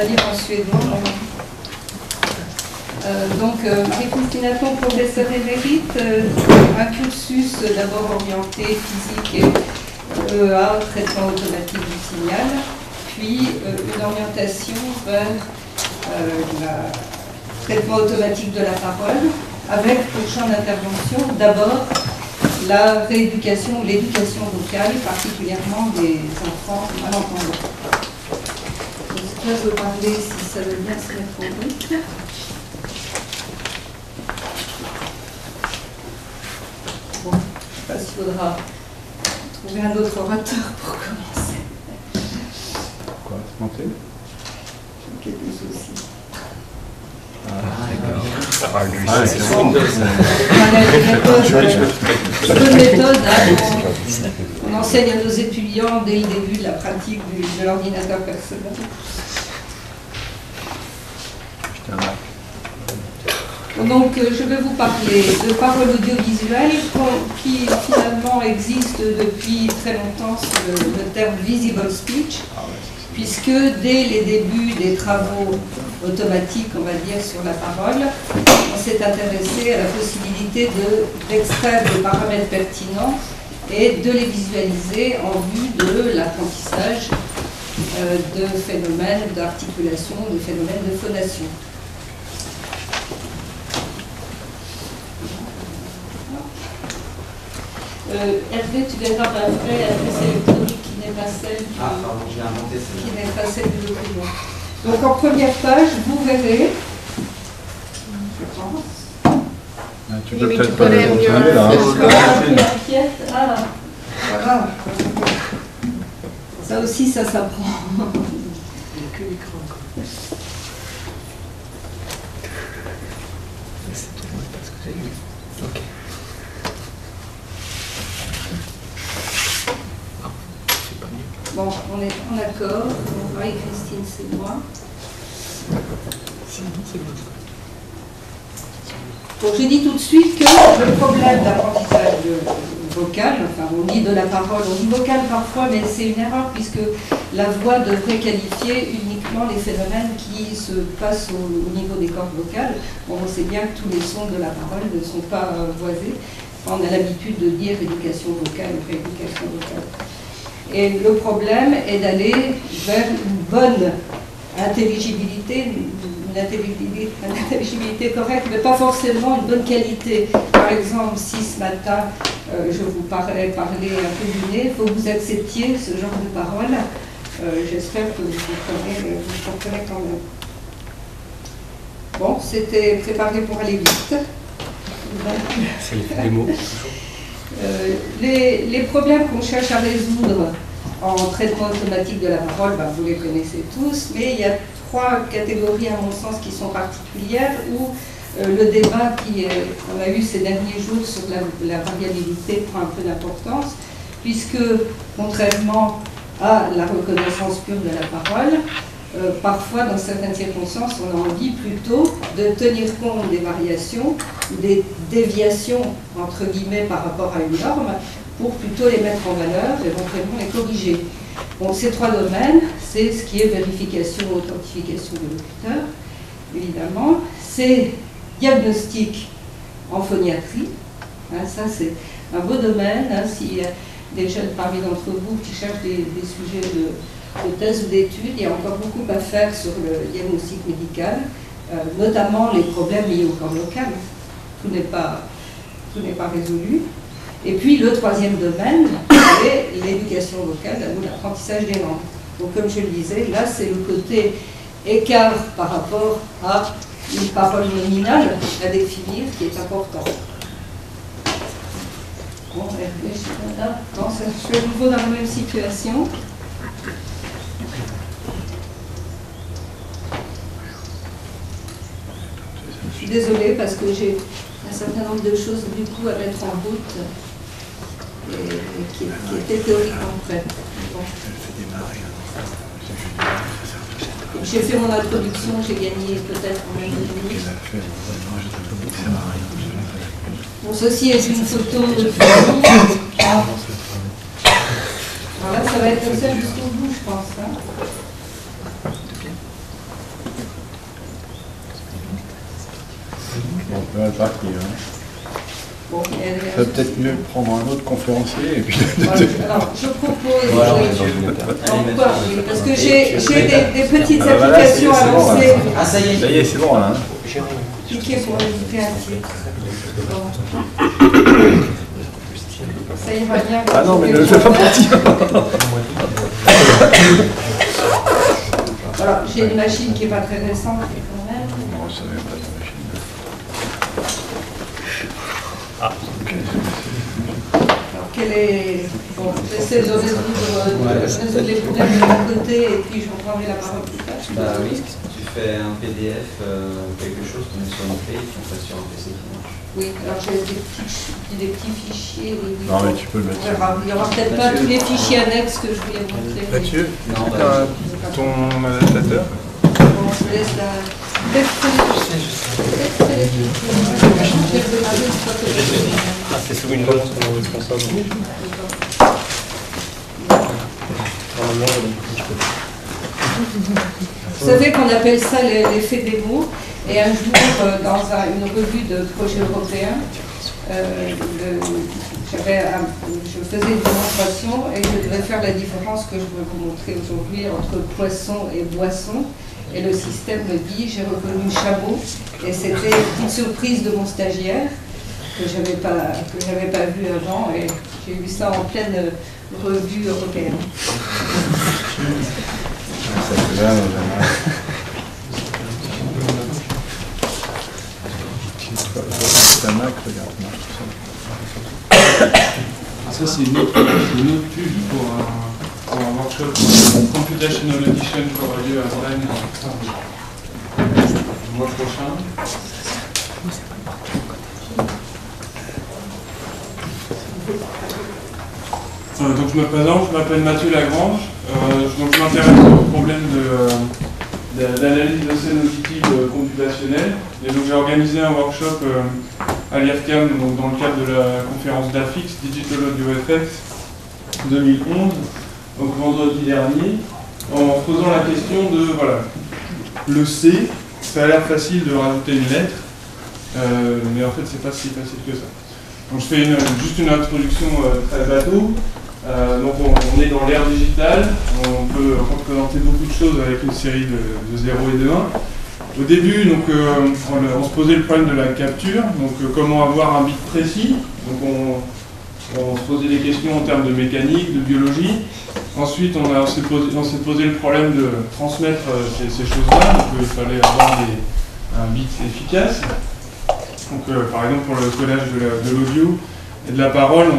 va dire en suédois. Donc, Marie-Christine, professeur émérite, un cursus d'abord orienté physique et EEA, traitement automatique du signal, puis une orientation vers le traitement automatique de la parole, avec pour champ d'intervention d'abord la rééducation ou l'éducation vocale, particulièrement des enfants malentendants. Donc, là, je veux parler, si ça veut bien se mettre en route. Bon, je ne sais pas s'il faudra trouver un autre orateur pour commencer. Quoi, se monter? J'ai quelques soucis. Ça va, lui, c'est bon. Une bonne méthode, hein, on enseigne à nos étudiants dès le début de la pratique de l'ordinateur personnel. Donc, je vais vous parler de paroles audiovisuelles qui finalement existent depuis très longtemps sous le terme visible speech, puisque dès les débuts des travaux automatiques, on va dire, sur la parole, on s'est intéressé à la possibilité d'extraire des paramètres pertinents et de les visualiser en vue de l'apprentissage de phénomènes d'articulation, de phénomènes de phonation. Hervé, tu verras après l'adresse électronique qui n'est pas celle du document. Donc en première page, vous verrez, je pense. Tu peux peut-être pas le continuer là. Ah, voilà. Ça aussi, ça s'apprend. Bon, on est en accord. Marie-Christine, c'est moi. Bon, je dis tout de suite que le problème d'apprentissage vocal, enfin on dit de la parole, on dit vocal parfois, mais c'est une erreur puisque la voix devrait qualifier uniquement les phénomènes qui se passent au niveau des cordes vocales. Bon, on sait bien que tous les sons de la parole ne sont pas voisés. On a l'habitude de dire éducation vocale ou rééducation vocale. Et le problème est d'aller vers une bonne intelligibilité, une intelligibilité correcte, mais pas forcément une bonne qualité. Par exemple, si ce matin, je vous parler un peu du nez, il faut que vous acceptiez ce genre de paroles. J'espère que vous comprenez quand même. Bon, c'était préparé pour aller vite. C'est les mots. Les problèmes qu'on cherche à résoudre en traitement automatique de la parole, ben, vous les connaissez tous, mais il y a trois catégories à mon sens qui sont particulières où le débat qu'on a eu ces derniers jours sur la variabilité prend un peu d'importance, puisque contrairement à la reconnaissance pure de la parole, parfois dans certaines circonstances on a envie plutôt de tenir compte des variations, des déviations entre guillemets par rapport à une norme, pour plutôt les mettre en valeur, éventuellement les corriger. Donc ces trois domaines, c'est ce qui est vérification, authentification de locuteur, évidemment, c'est diagnostic en phoniatrie, hein, ça c'est un beau domaine, hein, s'il y a des jeunes parmi d'entre vous qui cherchent des sujets de thèse ou d'études, il y a encore beaucoup à faire sur le diagnostic médical, notamment les problèmes liés au corps local. Tout n'est pas résolu. Et puis le troisième domaine, c'est l'éducation vocale ou l'apprentissage des langues. Donc comme je le disais, là c'est le côté écart par rapport à une parole nominale à définir qui est important. Bon, je suis à nouveau dans la même situation. Je suis désolée parce que j'ai un certain nombre de choses du coup à mettre en route et qui étaient théoriquement prêtes. Bon. J'ai fait mon introduction, j'ai gagné peut-être en même minute. Bon, ceci est une photo de famille. Alors là, ça va être comme ça jusqu'au bout, je pense. Hein. On peut mal partir. Hein. Bon, c'est peut-être mieux de prendre un autre conférencier et puis... Alors, je propose... Voilà, pourquoi oui, parce que j'ai des petites applications à lancer. Ah, ça y est. Ça y est, c'est bon, là. Hein. Cliquez pour ajouter un titre. Bon. Ça ira bien. Ah non, mais ne le fais pas partir. Alors, j'ai une machine qui n'est pas très récente quand même. Non, ça n'est pas ta machine. Alors, quelle est... Bon, j'essaie de résoudre les problèmes de mon côté et puis je reprendrai la parole plus tard. Bah oui, tu fais un PDF, quelque chose, tu mets sur une clé et tu en fais sur un PC qui marche. Oui, alors j'ai des petits fichiers. Oui, Non, mais tu peux le mettre. Il n'y aura peut-être pas tous les fichiers annexes que je voulais montrer. Mathieu, Non, bah, ton adaptateur. Bon, je laisse la... C'est sous une vente responsable. Vous savez qu'on appelle ça l'effet démo. Et un jour, dans une revue de projet européen, je faisais une démonstration et je devais faire la différence que je vais vous montrer aujourd'hui entre poisson et boisson. Et le système me dit, j'ai reconnu Chabot, et c'était une petite surprise de mon stagiaire que je n'avais pas vu avant, et j'ai vu ça en pleine revue européenne. Ça fait bien, c'est un Mac, regarde. Ça, c'est une autre pub pour un workshop Computational Edition qui aura lieu à Rennes le mois prochain. Donc je me présente, je m'appelle Mathieu Lagrange. Donc je m'intéresse au problème d'analyse de scènes auditives computationnelles. Et donc j'ai organisé un workshop à l'IRCAM dans le cadre de la conférence DAFIX, Digital Audio Effects 2011, donc vendredi dernier, en posant la question de, voilà, le C, ça a l'air facile de rajouter une lettre, mais en fait c'est pas si facile que ça. Donc je fais juste une introduction très bateau. Donc on est dans l'ère digitale, on peut représenter beaucoup de choses avec une série de 0 et de 1. Au début, donc, on se posait le problème de la capture, donc comment avoir un bit précis. Donc on se posait des questions en termes de mécanique, de biologie. Ensuite, on s'est posé le problème de transmettre ces choses-là, donc il fallait avoir un bit efficace. Donc par exemple pour le collage de l'audio et de la parole, on a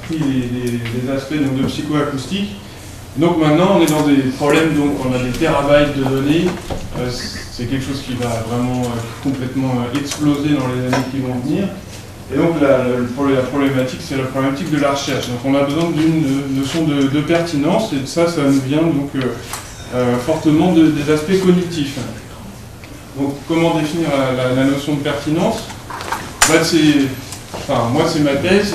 pris les aspects donc, de psychoacoustique. Donc maintenant on est dans des problèmes, donc on a des terabytes de données, c'est quelque chose qui va vraiment complètement exploser dans les années qui vont venir. Et donc la problématique, c'est la problématique de la recherche. Donc on a besoin d'une notion de pertinence, et ça nous vient donc fortement des aspects cognitifs. Donc comment définir la notion de pertinence? Moi c'est ma thèse,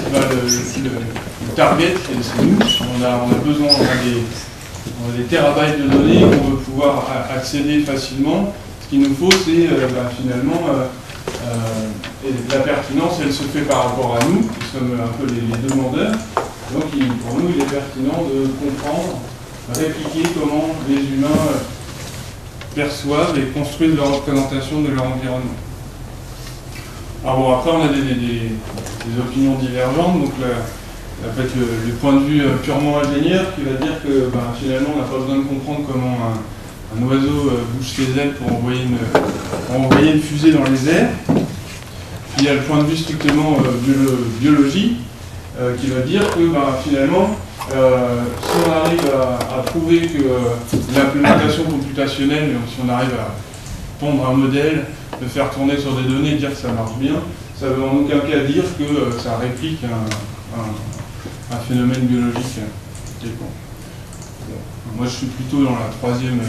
le target, c'est nous, on a besoin, on a des terabytes de données qu'on veut pouvoir accéder facilement. Ce qu'il nous faut, c'est finalement la pertinence, elle se fait par rapport à nous, qui sommes un peu les demandeurs. Donc pour nous, il est pertinent de comprendre, répliquer comment les humains perçoivent et construisent leur représentation de leur environnement. Alors bon, après on a des opinions divergentes, donc le point de vue purement ingénieur qui va dire que finalement on n'a pas besoin de comprendre comment un oiseau bouge ses ailes pour envoyer une fusée dans les airs. Puis il y a le point de vue strictement biologie qui va dire que finalement si on arrive à prouver que l'implémentation computationnelle, si on arrive à pondre un modèle, de faire tourner sur des données et dire que ça marche bien, ça ne veut en aucun cas dire que ça réplique un phénomène biologique quelconque. Bon. Moi je suis plutôt dans la troisième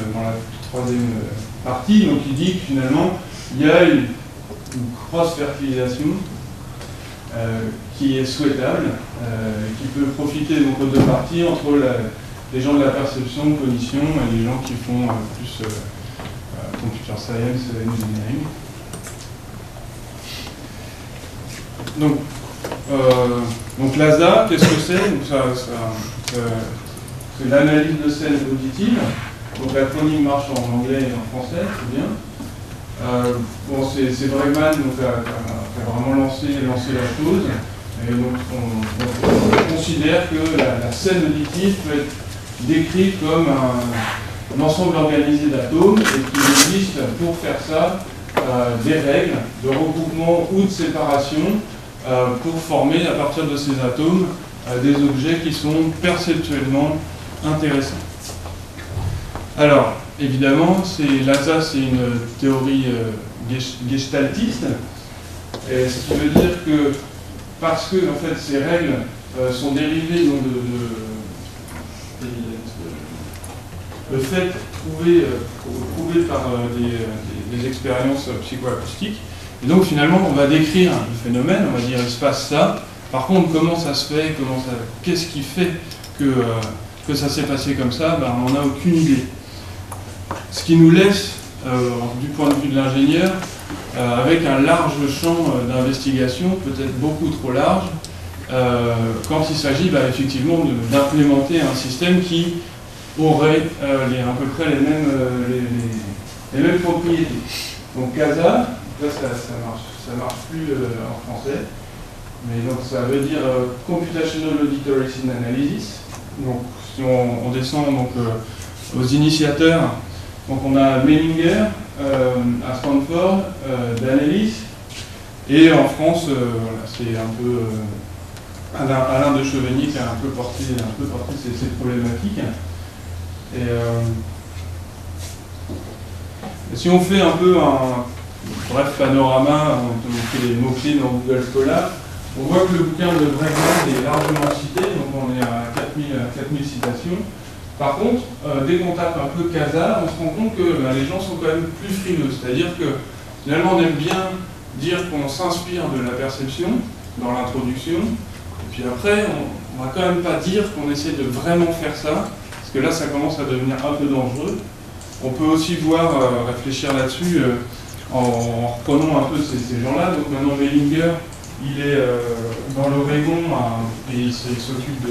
partie, donc il dit que finalement il y a une cross-fertilisation qui est souhaitable, qui peut profiter donc aux deux parties, entre les gens de la perception, de cognition, et les gens qui font plus computer science, engineering. Donc l'ASA, qu'est-ce que c'est? C'est l'analyse de scène auditive. Donc l'acronyme marche en anglais et en français, c'est bien. Bon, c'est Bregman qui a vraiment lancé la chose. Et donc on considère que la scène auditive peut être décrite comme un ensemble organisé d'atomes et qu'il existe pour faire ça des règles de regroupement ou de séparation pour former à partir de ces atomes des objets qui sont perceptuellement intéressants. Alors, évidemment, l'ASA c'est une théorie gestaltiste, et ce qui veut dire que parce que en fait, ces règles sont dérivées donc, le fait prouvé par des expériences psychoacoustiques. Et donc finalement, on va décrire le phénomène, on va dire il se passe ça. Par contre, comment ça se fait, qu'est-ce qui fait que ça s'est passé comme ça, ben, on n'en a aucune idée. Ce qui nous laisse, du point de vue de l'ingénieur, avec un large champ d'investigation, peut-être beaucoup trop large, quand il s'agit effectivement d'implémenter un système qui aurait à peu près les mêmes propriétés. Donc CASA, là ça marche plus en français, mais donc ça veut dire Computational Auditory Scene Analysis. Donc si on descend donc, aux initiateurs, donc on a Mellinger à Stanford, Danelis, et en France voilà, c'est un peu Alain de Chevigny qui a un peu porté ces problématiques. Et si on fait un peu un bref panorama, on fait les mots-clés dans Google Scholar, on voit que le bouquin de Bregman est largement cité, donc on est à 4000 citations. Par contre, dès qu'on tape un peu CASA, on se rend compte que les gens sont quand même plus frileux. C'est-à-dire que finalement on aime bien dire qu'on s'inspire de la perception dans l'introduction, et puis après on va quand même pas dire qu'on essaie de vraiment faire ça, parce que là ça commence à devenir un peu dangereux. On peut aussi réfléchir là-dessus en reprenant un peu ces gens-là. Donc maintenant Mellinger, il est dans l'Oregon et il s'occupe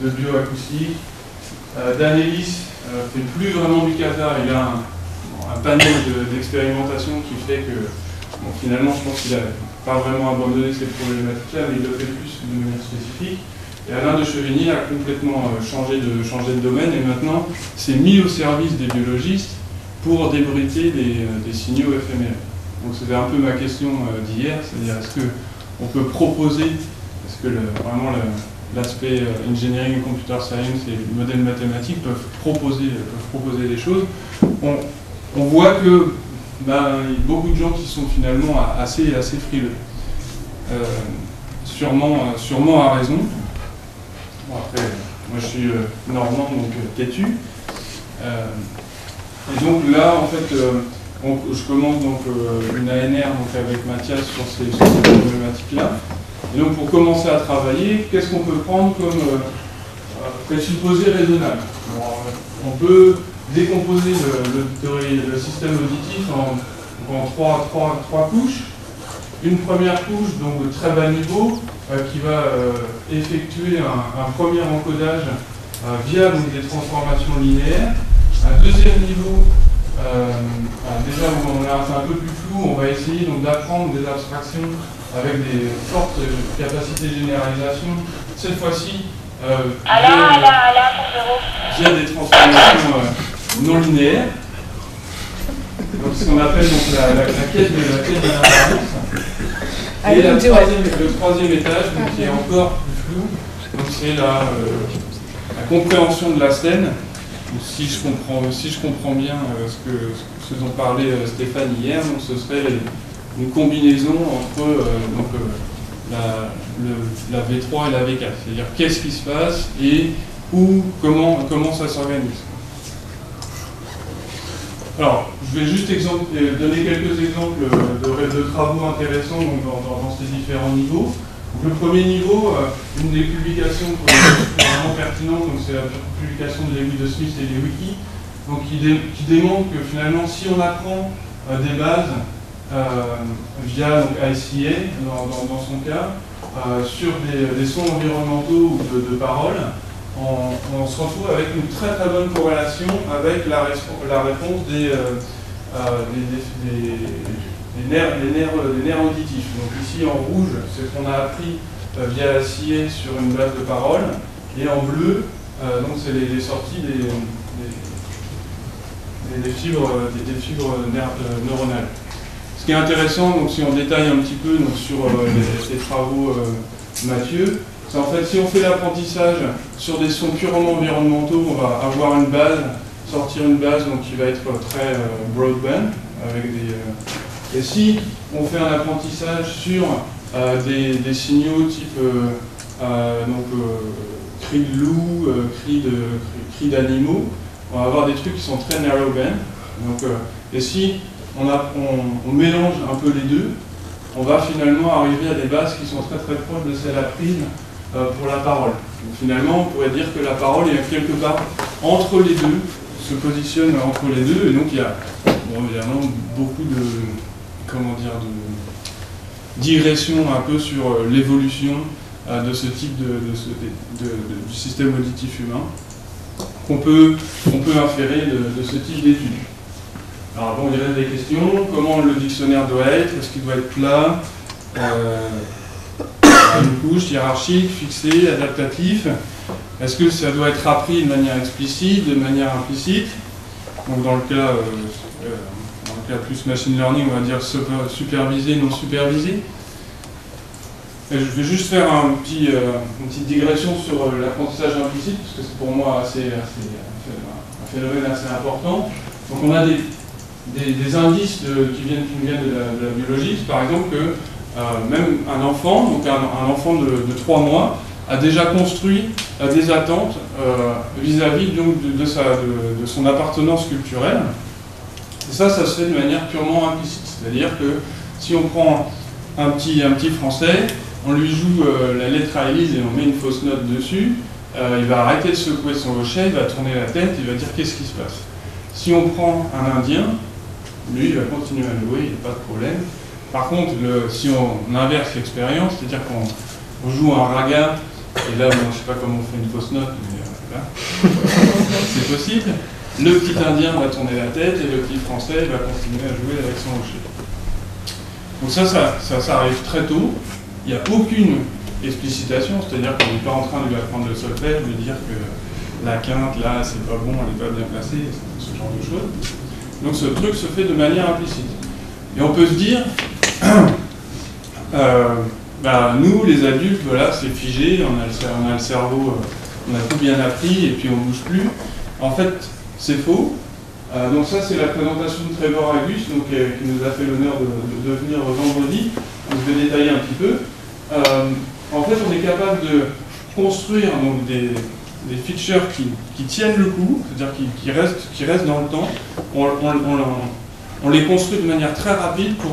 de bioacoustique. Danelis fait plus vraiment du CASA, il a un panel d'expérimentation qui fait que bon, finalement je pense qu'il n'a pas vraiment abandonné ces problématiques-là, mais il le fait plus de manière spécifique. Et Alain de Chevigny a complètement changé de domaine et maintenant s'est mis au service des biologistes pour débruiter des signaux éphémères. Donc c'était un peu ma question d'hier, c'est-à-dire est-ce qu'on peut proposer, est-ce que vraiment l'aspect engineering, computer science et modèles mathématiques peuvent proposer des choses. On voit que il y a beaucoup de gens qui sont finalement assez frileux. Sûrement à raison. Bon, après, moi je suis normand, donc têtu. Et donc là, en fait, je commence donc une ANR donc, avec Mathias sur ces problématiques-là. Et donc pour commencer à travailler, qu'est-ce qu'on peut prendre comme présupposé raisonnable? On peut décomposer le système auditif en trois couches. Une première couche donc de très bas niveau qui va effectuer un premier encodage via donc, des transformations linéaires. Un deuxième niveau, déjà où on est un peu plus flou, on va essayer donc d'apprendre des abstractions avec des fortes capacités de généralisation. Cette fois-ci, via des transformations non linéaires. Donc ce qu'on appelle donc, la quête de l'invariance. Et le troisième étage, donc, qui est encore plus flou, c'est la compréhension de la scène. Si je comprends bien ce dont parlait Stéphane hier, donc ce serait une combinaison entre la V3 et la V4. C'est-à-dire qu'est-ce qui se passe et comment ça s'organise. Alors, je vais juste donner quelques exemples de travaux intéressants donc, dans ces différents niveaux. Donc, le premier niveau, une des publications vraiment pertinentes, c'est la publication de Lewis de Smith et les wikis, donc qui démontre que finalement, si on apprend des bases via donc, ICA, dans son cas, sur des sons environnementaux ou de paroles, on se retrouve avec une très très bonne corrélation avec la réponse des nerfs auditifs. Donc ici en rouge, c'est ce qu'on a appris via ICA sur une base de paroles, et en bleu, donc c'est les sorties des fibres neuronales. Ce qui est intéressant, donc, si on détaille un petit peu donc, sur les travaux Mathieu, c'est en fait si on fait l'apprentissage sur des sons purement environnementaux, on va avoir une base, sortir une base donc, qui va être très broadband, avec et si on fait un apprentissage sur des signaux type cris de loup, cris d'animaux, on va avoir des trucs qui sont très narrowband. Donc, et si on mélange un peu les deux, on va finalement arriver à des bases qui sont très très proches de celles apprises pour la parole. Donc, finalement, on pourrait dire que la parole est quelque part entre les deux, se positionne entre les deux, et donc il y a évidemment beaucoup de digression un peu sur l'évolution de ce type du système auditif humain qu'on peut inférer de ce type d'études. Alors bon, il y a des questions. Comment le dictionnaire doit être? Est-ce qu'il doit être plat, une couche hiérarchique, fixé, adaptatif? Est-ce que ça doit être appris de manière explicite, de manière implicite? Donc dans le cas plus machine learning, on va dire supervisé, non supervisé. Et je vais juste faire une petite digression sur l'apprentissage implicite, parce que c'est pour moi un phénomène assez important. Donc on a des indices qui viennent de la biologie, par exemple que même un enfant, donc un enfant de 3 mois, a déjà construit des attentes vis-à-vis de son appartenance culturelle. Et ça se fait de manière purement implicite. C'est-à-dire que si on prend un petit français, on lui joue la lettre à Élise et on met une fausse note dessus, il va arrêter de secouer son hochet, il va tourner la tête, il va dire qu'est-ce qui se passe. Si on prend un Indien, lui il va continuer à jouer, il n'y a pas de problème. Par contre, si on inverse l'expérience, c'est-à-dire qu'on joue un raga, et là, bon, je ne sais pas comment on fait une fausse note, mais là, c'est possible. Le petit Indien va tourner la tête et le petit Français va continuer à jouer avec son hochet. Donc ça arrive très tôt. Il n'y a aucune explicitation, c'est-à-dire qu'on n'est pas en train de lui apprendre le solfège, de lui dire que la quinte, là, c'est pas bon, elle n'est pas bien placée, ce genre de choses. Donc ce truc se fait de manière implicite. Et on peut se dire, nous, les adultes, voilà, c'est figé, on a le cerveau, on a tout bien appris et puis on ne bouge plus. En fait, c'est faux. Donc ça, c'est la présentation de Trevor Agus, donc, qui nous a fait l'honneur de venir vendredi. Donc, je vais détailler un petit peu. En fait, on est capable de construire donc, des features qui tiennent le coup, c'est-à-dire qui restent dans le temps. On les construit de manière très rapide pour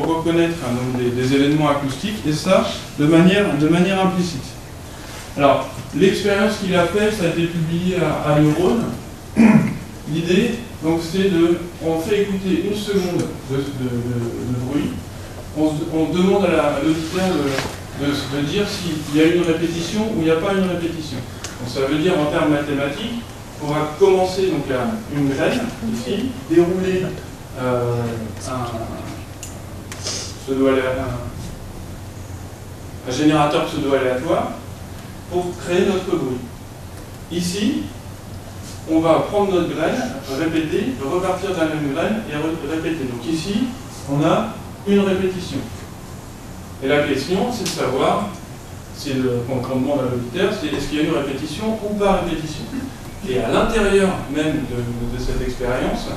reconnaître donc, des événements acoustiques, et ça de manière implicite. Alors, l'expérience qu'il a faite, ça a été publié à Neurone. L'idée, donc, c'est on fait écouter une seconde de bruit, on demande à l'auditeur de dire s'il y a une répétition ou il n'y a pas une répétition. Donc, ça veut dire en termes mathématiques, on va commencer donc une graine, ici, dérouler un générateur pseudo-aléatoire pour créer notre bruit. Ici, on va prendre notre graine, répéter, repartir de la même graine et répéter. Donc ici, on a une répétition. Et la question, c'est de savoir, qu'on demande à l'auditeur, c'est est-ce qu'il y a une répétition ou pas répétition. Et à l'intérieur même de cette expérience,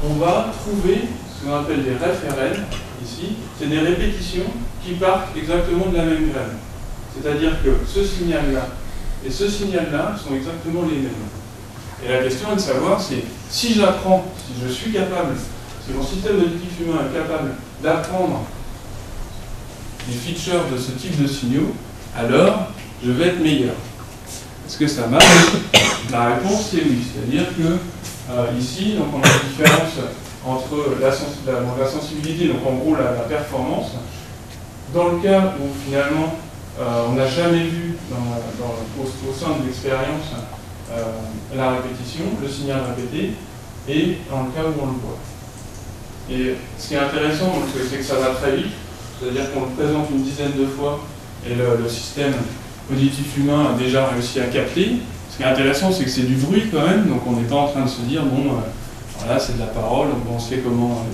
on va trouver ce qu'on appelle des RFRL, ici, c'est des répétitions qui partent exactement de la même graine. C'est-à-dire que ce signal-là et ce signal-là sont exactement les mêmes. Et la question est de savoir, c'est si j'apprends, si je suis capable, si mon système auditif humain est capable d'apprendre des features de ce type de signaux, alors je vais être meilleur. Est-ce que ça marche? La réponse c'est oui. C'est-à-dire que ici, donc on a la différence entre la sensibilité, donc en gros la performance, dans le cas où finalement on n'a jamais vu au sein de l'expérience la répétition, le signal répété, et dans le cas où on le voit. Et ce qui est intéressant, c'est que ça va très vite, c'est-à-dire qu'on le présente une dizaine de fois, et le système auditif humain a déjà réussi à capter. Ce qui est intéressant, c'est que c'est du bruit quand même, donc on n'est pas en train de se dire, bon, voilà, c'est de la parole, on sait comment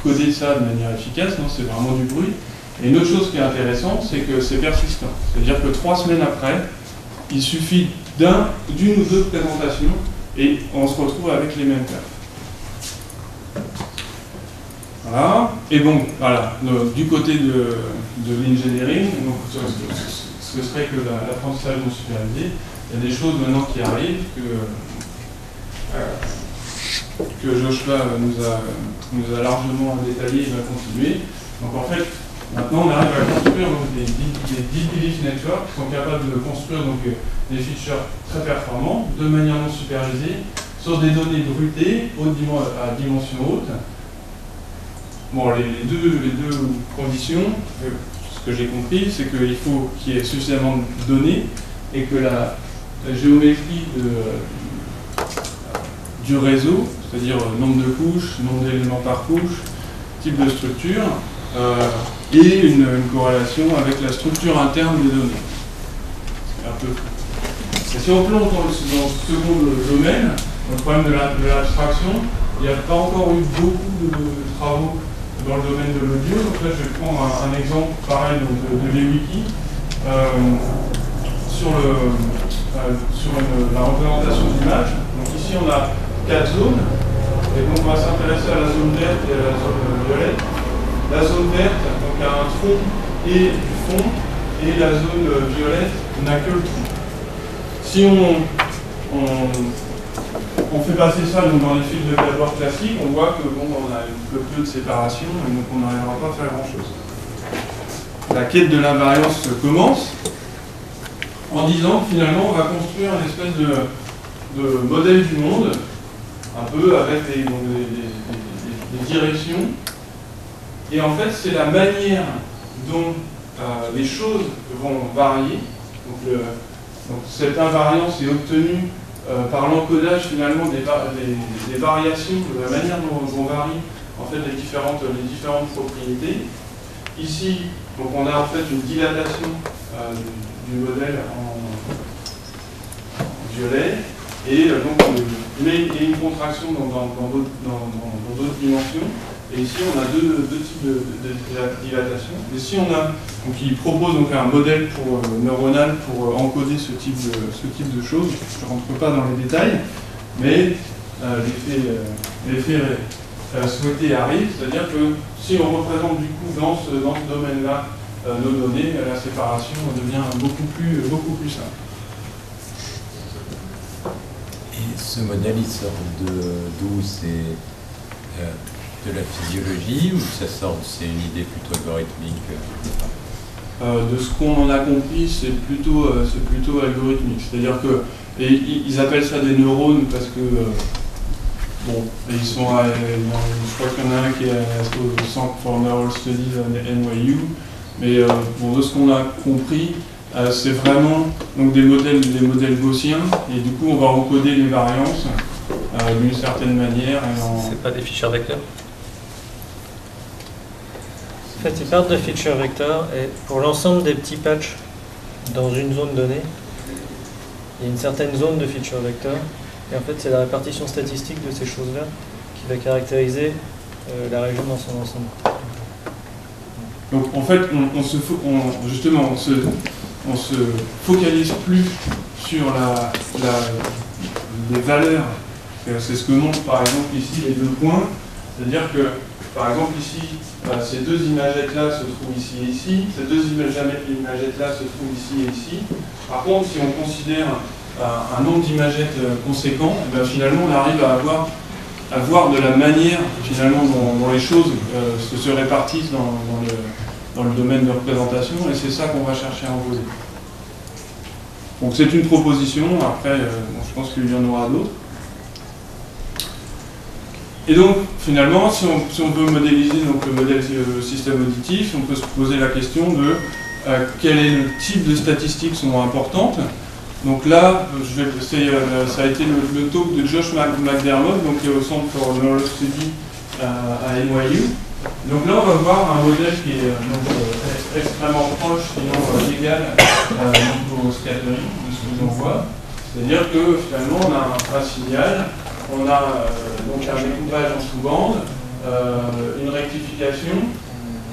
coder ça de manière efficace, non, c'est vraiment du bruit. Et une autre chose qui est intéressante, c'est que c'est persistant. C'est-à-dire que 3 semaines après, il suffit d'une ou deux présentations et on se retrouve avec les mêmes perfs. Voilà. Et donc, voilà, du côté de l'engineering, ce serait que l'apprentissage non supervisé, il y a des choses maintenant qui arrivent que Joshua nous a largement détaillé et va continuer. Donc en fait, maintenant on arrive à construire donc, des deep belief networks qui sont capables de construire donc, des features très performantes de manière non supervisée sur des données brutées à dimension haute. Bon, les deux conditions, ce que j'ai compris, c'est qu'il faut qu'il y ait suffisamment de données et que la géométrie du réseau, c'est-à-dire nombre de couches, nombre d'éléments par couche, type de structure, et une corrélation avec la structure interne des données. C'est un peu fou. Et si on plonge dans le second domaine, le problème de l'abstraction, il n'y a pas encore eu beaucoup de travaux dans le domaine de l'audio. Donc là, je vais prendre un exemple pareil de l'eWiki sur la représentation d'image. Donc ici, on a 4 zones. Et donc, on va s'intéresser à la zone verte et à la zone violette. La zone verte, donc, a un tronc et du fond, et la zone violette n'a que le tronc. Si on fait passer ça donc, dans les fils de Galois classiques, on voit que bon, on a un peu plus de séparation et donc on n'arrivera pas à faire grand-chose. La quête de l'invariance commence en disant que finalement on va construire une espèce de modèle du monde, un peu avec des directions. Et en fait, c'est la manière dont les choses vont varier. Donc cette invariance est obtenue par l'encodage finalement des variations, de la manière dont varient en fait les différentes propriétés. Ici, donc on a en fait une dilatation du modèle en violet, et donc on met une contraction dans d'autres dimensions. Et ici, on a deux types de dilatation. Ici, on a, donc, il propose donc un modèle neuronal pour encoder ce type de choses. Je ne rentre pas dans les détails, mais l'effet souhaité arrive, c'est-à-dire que si on représente du coup dans ce domaine-là nos données, la séparation devient beaucoup plus simple. Et ce modèle, il sort d'où? C'est de la physiologie ou c'est une idée plutôt algorithmique? De ce qu'on en a compris, c'est plutôt algorithmique. C'est-à-dire que ils appellent ça des neurones parce que bon, ils sont je crois qu'il y en a un qui est au Centre for Neural Studies à NYU, mais bon, de ce qu'on a compris, c'est vraiment donc des modèles gaussiens, et du coup on va encoder les variances d'une certaine manière. C'est pas des feature vecteurs? En fait, ils partent de feature vector, et pour l'ensemble des petits patchs dans une zone donnée, il y a une certaine zone de feature vector, et en fait c'est la répartition statistique de ces choses-là qui va caractériser la région dans son ensemble. Donc en fait, on se focalise plus sur les valeurs. C'est ce que montrent par exemple ici les 2 points, c'est-à-dire que par exemple ici, ces 2 imagettes-là se trouvent ici et ici, ces 2 imagettes-là se trouvent ici et ici. Par contre, si on considère un nombre d'imagettes conséquent, finalement on arrive à voir de la manière finalement dont les choses se répartissent dans le domaine de représentation, et c'est ça qu'on va chercher à encoder. Donc c'est une proposition, après je pense qu'il y en aura d'autres. Et donc, finalement, si on veut modéliser donc, le modèle système auditif, on peut se poser la question de quel est le type de statistiques sont importantes. Donc là, ça a été le talk de Josh McDermott, donc, qui est au Centre for Knowledge Study à NYU. Donc là, on va voir un modèle qui est extrêmement proche, sinon égal, au scattering, de ce que l'on voit. C'est-à-dire que finalement, on a un signal, on a donc un découpage en sous-bande, une rectification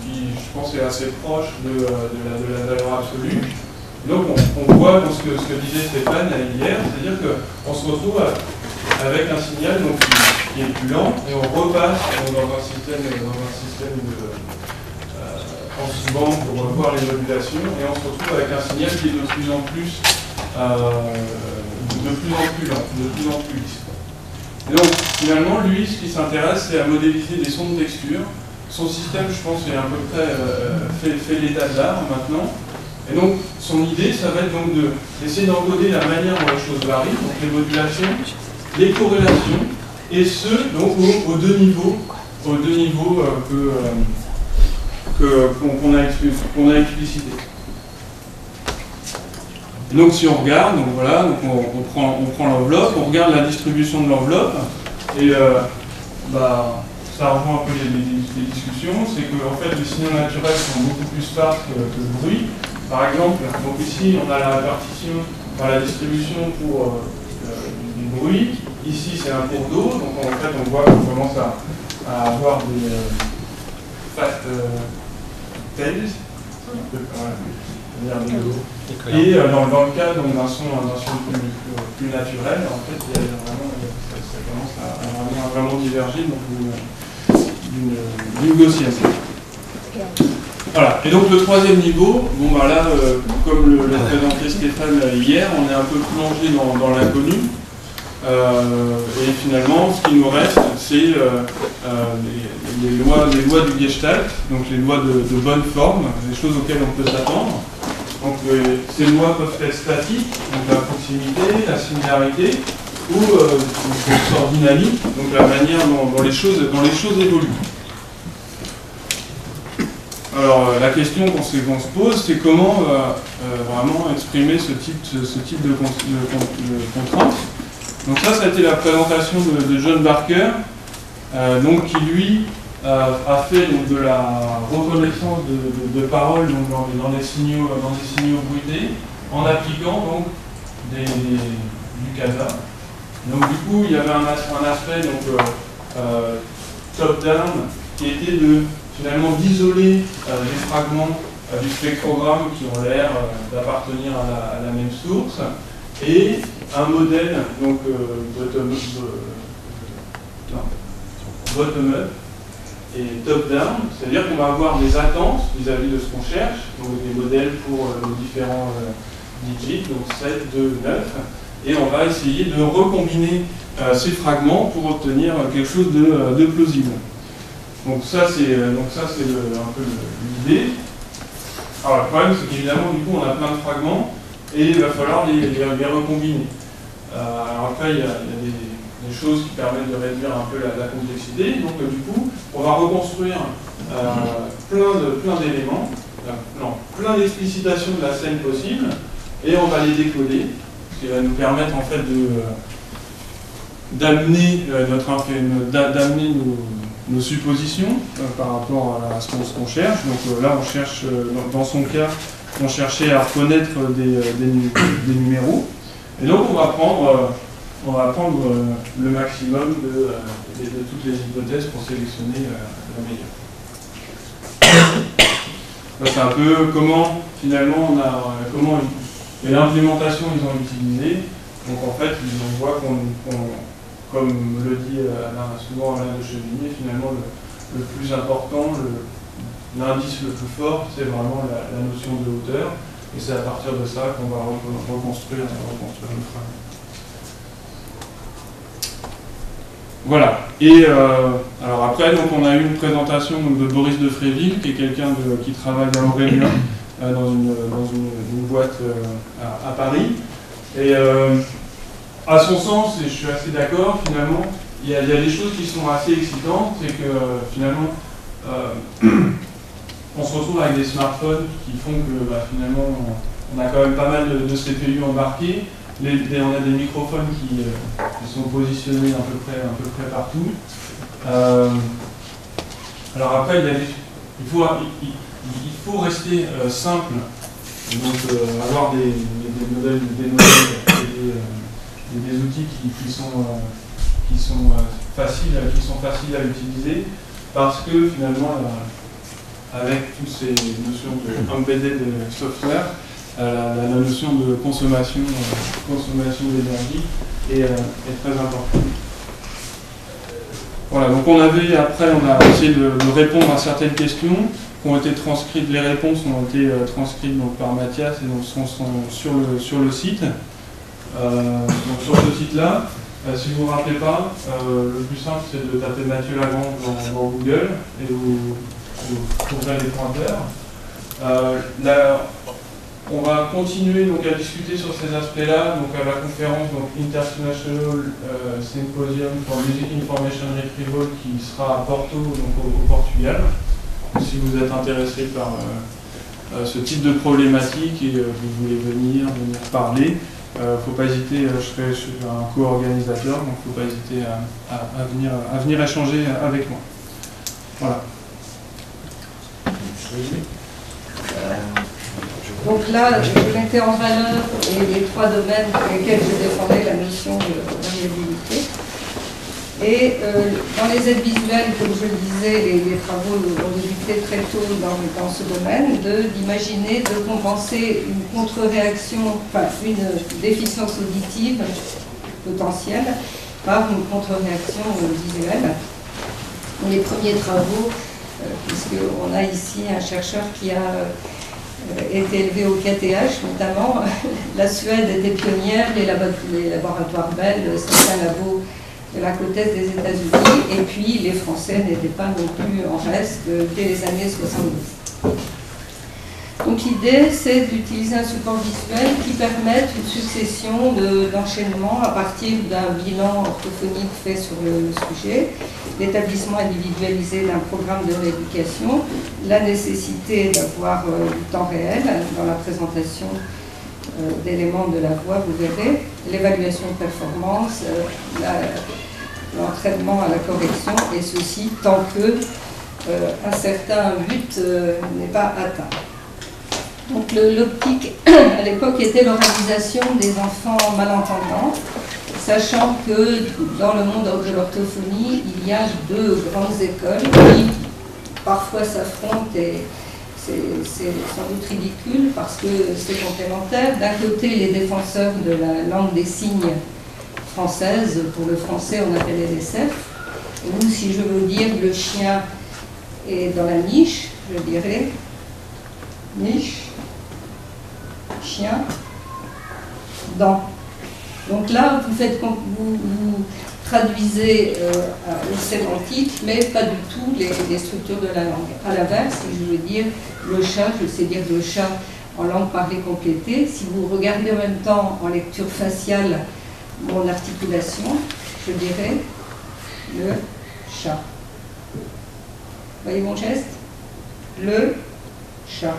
qui, je pense, est assez proche de la valeur absolue. Donc on voit dans ce que disait Stéphane hier, c'est-à-dire qu'on se retrouve avec un signal donc, qui est plus lent et on repasse dans un système en sous-bande pour voir les modulations et on se retrouve avec un signal qui est de plus en plus lent, de plus en plus lisse. Et donc finalement lui ce qui s'intéresse c'est à modéliser des sons de texture. Son système je pense est à peu près fait l'état de l'art maintenant. Et donc, son idée, ça va être donc d'essayer d'encoder la manière dont les choses varient, donc les modulations, les corrélations, et ce, donc aux deux niveaux qu'on a explicités. Donc, si on regarde, donc voilà, donc on prend l'enveloppe, on regarde la distribution de l'enveloppe, et ça rejoint un peu les discussions, c'est que en fait, les signaux naturels sont beaucoup plus sparses que le bruit. Par exemple, donc ici on a la répartition par la distribution pour du bruit. Ici c'est un cours d'eau, donc en fait on voit qu'on commence à avoir des fat tails. Et dans le cas d'un son plus naturel, en fait il y a vraiment, ça commence à vraiment diverger d'une gaussienne. Voilà, et donc le troisième niveau, bon bah là, comme l'a présenté Stéphane hier, on est un peu plongé dans l'inconnu. Et finalement, ce qui nous reste, c'est les lois du Gestalt, donc les lois de bonne forme, les choses auxquelles on peut s'attendre. Donc ces lois peuvent être statiques, donc la proximité, la similarité, ou ordinamique, donc la manière dont les choses évoluent. Alors la question qu'on se pose, c'est comment vraiment exprimer ce type de contrainte. Donc ça a été la présentation de John Barker, donc qui lui a fait donc, de la reconnaissance de paroles donc, dans des signaux bruités, en appliquant donc du CASA. Donc du coup, il y avait un aspect donc top-down qui était finalement d'isoler les fragments du spectrogramme qui ont l'air d'appartenir à la même source, et un modèle donc bottom-up et top-down, c'est-à-dire qu'on va avoir des attentes vis-à-vis de ce qu'on cherche, donc des modèles pour les différents digits, donc 7, 2, 9, et on va essayer de recombiner ces fragments pour obtenir quelque chose de plausible. Donc ça c'est un peu l'idée. Alors le problème c'est qu'évidemment du coup on a plein de fragments et il va falloir les recombiner. Alors après il y a des choses qui permettent de réduire un peu la complexité. Donc du coup on va reconstruire plein d'éléments, plein d'explicitations de la scène possible, et on va les décoder, ce qui va nous permettre en fait d'amener nos suppositions par rapport à ce qu'on cherche. Donc là, on cherche, dans son cas, on cherchait à reconnaître des numéros. Et donc, on va prendre le maximum de toutes les hypothèses pour sélectionner la meilleure. C'est un peu comment, finalement, et l'implémentation ils ont utilisé. Donc, en fait, on voit comme le dit souvent Alain de Chevigné, finalement le plus important, l'indice le plus fort, c'est vraiment la notion de hauteur, et c'est à partir de ça qu'on va reconstruire le fragment. Voilà. Et alors après, donc, on a eu une présentation donc, de Boris de Fréville, qui est quelqu'un qui travaille à Aurélien, dans une boîte à Paris. Et à son sens, et je suis assez d'accord, finalement, il y a des choses qui sont assez excitantes, c'est que finalement, on se retrouve avec des smartphones qui font que finalement, on a quand même pas mal de CPU embarqués. On a des microphones qui sont positionnés à peu près partout. Alors après, il faut rester simple, donc avoir des modèles et des outils qui sont faciles à utiliser, parce que finalement, avec toutes ces notions de embedded software, la notion de consommation d'énergie est très importante. Voilà, donc on a essayé de répondre à certaines questions qui ont été transcrites, les réponses ont été transcrites donc, par Mathias et donc sont sur le site. Donc sur ce site-là, si vous ne vous rappelez pas, le plus simple c'est de taper Mathieu Lagrange dans Google et vous trouverez les pointeurs. On va continuer donc, à discuter sur ces aspects-là, donc à la conférence donc, International Symposium for Music Information Retrieval qui sera à Porto, donc au Portugal. Si vous êtes intéressé par ce type de problématique et vous voulez venir parler, il ne faut pas hésiter, je suis un co-organisateur, donc il ne faut pas hésiter à venir échanger avec moi. Voilà. Donc là, je mettais en valeur les trois domaines pour lesquels je défendais la notion de variabilité. Et dans les aides visuelles, comme je le disais, les travaux ont débuté très tôt dans ce domaine, d'imaginer de compenser une contre-réaction, enfin une déficience auditive potentielle par une contre-réaction visuelle. Les premiers travaux, puisqu'on a ici un chercheur qui a été élevé au KTH notamment. La Suède était pionnière, les laboratoires belges, certains labos de la côte est des États-Unis, et puis les Français n'étaient pas non plus en reste dès les années 70. Donc l'idée, c'est d'utiliser un support visuel qui permette une succession d'enchaînements à partir d'un bilan orthophonique fait sur le sujet, l'établissement individualisé d'un programme de rééducation, la nécessité d'avoir du temps réel dans la présentation d'éléments de la voix, vous verrez, l'évaluation de performance, l'entraînement à la correction, et ceci tant que un certain but n'est pas atteint. Donc l'optique à l'époque était l'oralisation des enfants malentendants, sachant que dans le monde de l'orthophonie, il y a deux grandes écoles qui parfois s'affrontent et c'est sans doute ridicule parce que c'est complémentaire. D'un côté, les défenseurs de la langue des signes française, pour le français on appelle LSF, ou si je veux dire le chien est dans la niche, je dirais niche, chien, dent. Donc là, vous traduisez le sémantique, mais pas du tout les structures de la langue. À l'inverse, si je veux dire le chat, je sais dire le chat en langue parlée complétée. Si vous regardez en même temps en lecture faciale mon articulation, je dirais le chat. Voyez mon geste? Le chat.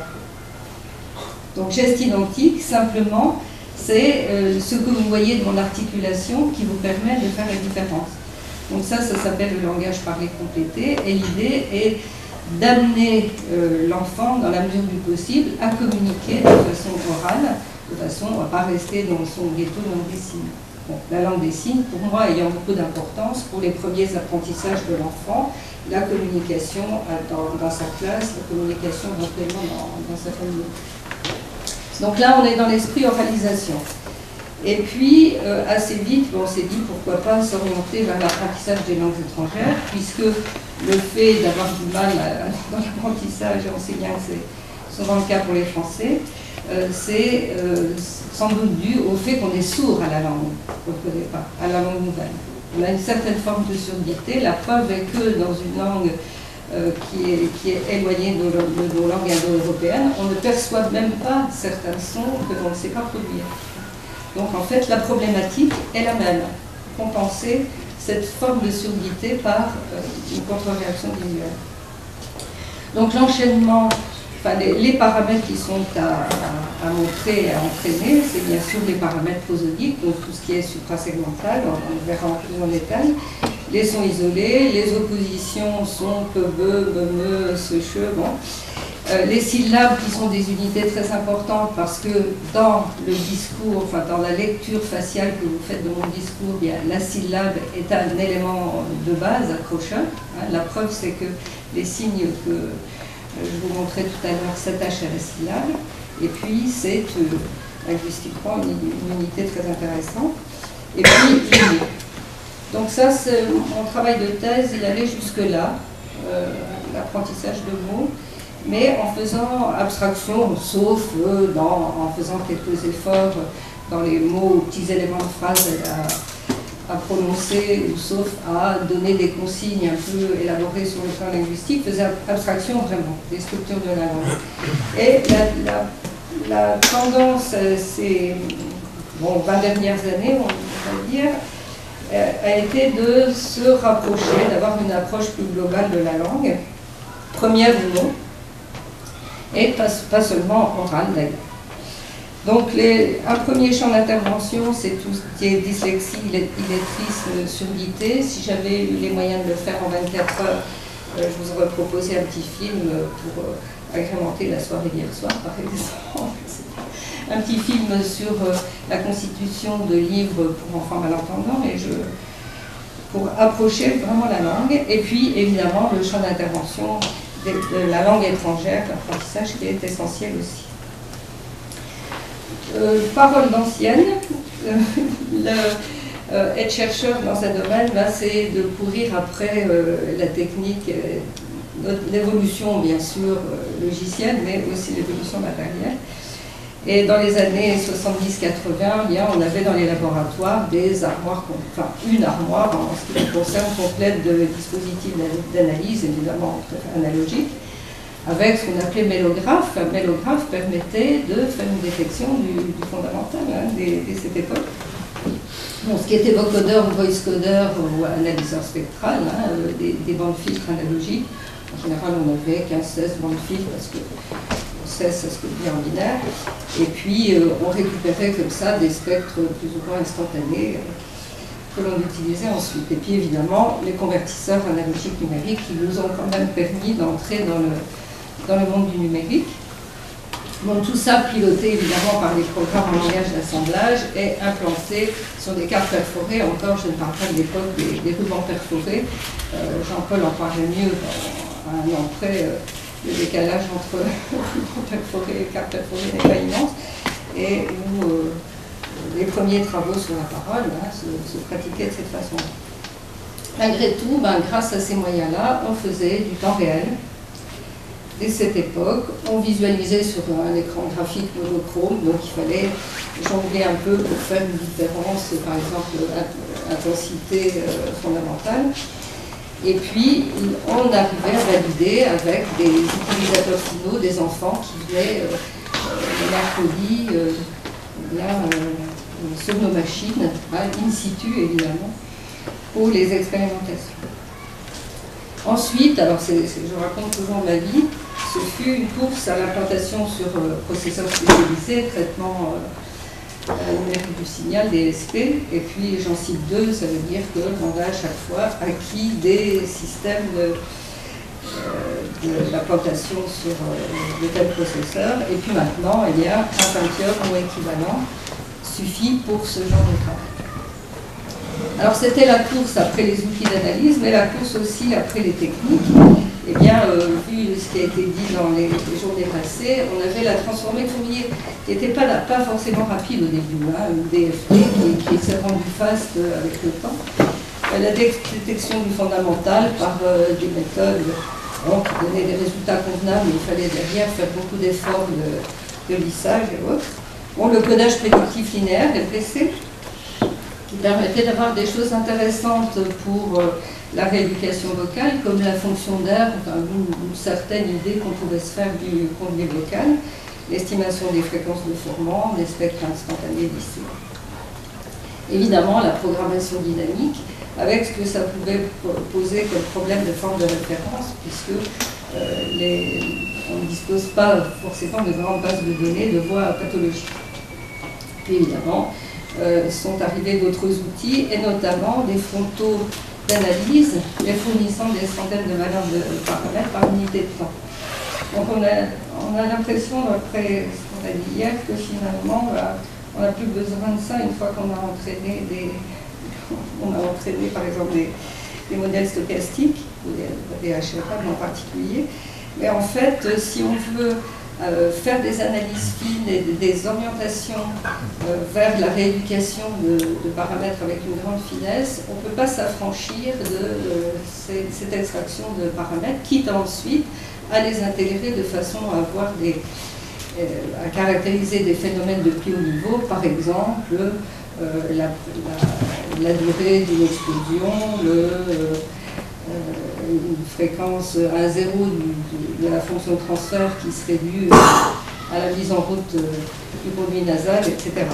Donc geste identique, simplement, c'est ce que vous voyez de mon articulation qui vous permet de faire la différence. Donc ça s'appelle le langage parlé complété, et l'idée est d'amener l'enfant, dans la mesure du possible, à communiquer de façon orale, de façon à ne pas rester dans son ghetto de langue des signes. Bon, la langue des signes, pour moi, ayant beaucoup d'importance pour les premiers apprentissages de l'enfant, la communication dans sa classe, la communication éventuellement dans sa famille. Donc là, on est dans l'esprit oralisation. Et puis, assez vite, on s'est dit pourquoi pas s'orienter vers l'apprentissage des langues étrangères, puisque le fait d'avoir du mal dans l'apprentissage, on sait bien que c'est souvent le cas pour les Français, c'est sans doute dû au fait qu'on est sourd à la langue, on ne connaît pas, à la langue nouvelle. On a une certaine forme de surdité. La preuve est que dans une langue qui est éloignée de nos langues indo-européennes, on ne perçoit même pas certains sons que l'on ne sait pas produire. Donc en fait, la problématique est la même. Compenser cette forme de surdité par une contre-réaction visuelle. Donc l'enchaînement, enfin les paramètres qui sont à montrer et à entraîner, c'est bien sûr les paramètres prosodiques, donc tout ce qui est suprasegmental, on verra plus en détail. Les sons isolés, les oppositions sont peu, be, me, ce, che, bon. Les syllabes qui sont des unités très importantes parce que dans le discours, enfin dans la lecture faciale que vous faites de mon discours, bien, la syllabe est un élément de base accrocheur. Hein. La preuve, c'est que les signes que je vous montrais tout à l'heure s'attachent à la syllabe. Et puis, c'est linguistiquement une unité très intéressante. Et puis, l'unique. Donc ça, mon travail de thèse, il allait jusque-là, l'apprentissage de mots, mais en faisant abstraction, sauf en faisant quelques efforts dans les mots, petits éléments de phrase à prononcer, ou sauf à donner des consignes un peu élaborées sur le plan linguistique, faisait abstraction vraiment des structures de la langue. Et la tendance, ces 20 dernières années, on va dire, a été de se rapprocher, d'avoir une approche plus globale de la langue, première ou non, et pas seulement en orale d'ailleurs. Donc un premier champ d'intervention, c'est tout ce qui est dyslexie, illettrisme, surdité. Si j'avais eu les moyens de le faire en 24 heures, je vous aurais proposé un petit film pour agrémenter la soirée d'hier soir, par exemple. Un petit film sur la constitution de livres pour enfants malentendants, pour approcher vraiment la langue. Et puis, évidemment, le champ d'intervention de la langue étrangère, l'apprentissage qui est essentiel aussi. Parole d'ancienne. Être chercheur dans un domaine, c'est de courir après la technique, l'évolution bien sûr logicielle, mais aussi l'évolution matérielle. Et dans les années 70-80, on avait dans les laboratoires des armoires, enfin une armoire en ce qui me concerne complète de dispositifs d'analyse, évidemment analogiques, avec ce qu'on appelait mélographe. Un mélographe permettait de faire une détection du fondamental dès cette époque. Bon, ce qui était vocodeur ou voice codeur ou analyseur spectral, des bandes filtres analogiques. En général, on avait 15-16 bandes filtres parce que 16, ça se dit en binaire. Et puis, on récupérait comme ça des spectres plus ou moins instantanés que l'on utilisait ensuite. Et puis, évidemment, les convertisseurs analogiques numériques qui nous ont quand même permis d'entrer dans le monde du numérique. Donc, tout ça piloté évidemment par les programmes en langage d'assemblage et implanté sur des cartes perforées. Encore, je ne parle pas de l'époque des rubans perforés. Jean-Paul en parlait mieux à un an près. Le décalage entre perforé et cartes perforées n'est pas immense, et où les premiers travaux sur la parole se pratiquaient de cette façon. Malgré tout, grâce à ces moyens-là, on faisait du temps réel. Dès cette époque, on visualisait sur un écran graphique monochrome, donc il fallait jongler un peu pour faire une différence, par exemple, intensité fondamentale. Et puis, on arrivait à valider avec des utilisateurs finaux, des enfants qui venaient le mercredi sur nos machines, in situ évidemment, pour les expérimentations. Ensuite, alors je raconte toujours ma vie, ce fut une course à l'implantation sur processeurs spécialisés, traitement numérique du signal, DSP, et puis j'en cite deux, ça veut dire que l'on a à chaque fois acquis des systèmes d'implantation sur de tels processeurs, et puis maintenant, un Pentium ou équivalent suffit pour ce genre de travail. Alors c'était la course après les outils d'analyse, mais la course aussi après les techniques. Eh bien, vu ce qui a été dit dans les journées passées, on avait la transformée Fourier, qui n'était pas forcément rapide au début, une DFT qui s'est rendue fast avec le temps. La détection du fondamental par des méthodes qui donnaient des résultats convenables, mais il fallait derrière faire beaucoup d'efforts de lissage et autres. Bon, le codage prédictif linéaire, LPC, qui permettait d'avoir des choses intéressantes pour la rééducation vocale, comme la fonction d'air, une certaine idée qu'on pouvait se faire du contenu vocal, l'estimation des fréquences de formant, des spectres instantanés d'ici. Évidemment, la programmation dynamique, avec ce que ça pouvait poser comme problème de forme de référence, puisque on ne dispose pas forcément de grandes bases de données de voies pathologiques. Puis évidemment, sont arrivés d'autres outils, et notamment des frontaux d'analyse, les fournissant des centaines de valeurs de paramètres par unité de temps. Donc on a l'impression, après ce qu'on a dit hier, que finalement, on n'a plus besoin de ça une fois qu'on a entraîné par exemple des modèles stochastiques, ou des HRM en particulier. Mais en fait, si on veut faire des analyses fines et des orientations vers la rééducation de paramètres avec une grande finesse, on ne peut pas s'affranchir de cette extraction de paramètres, quitte ensuite à les intégrer de façon à avoir à caractériser des phénomènes de plus haut niveau, par exemple la durée d'une explosion, une fréquence 1,0 de la fonction transfert qui serait due à la mise en route du conduit nasal, etc.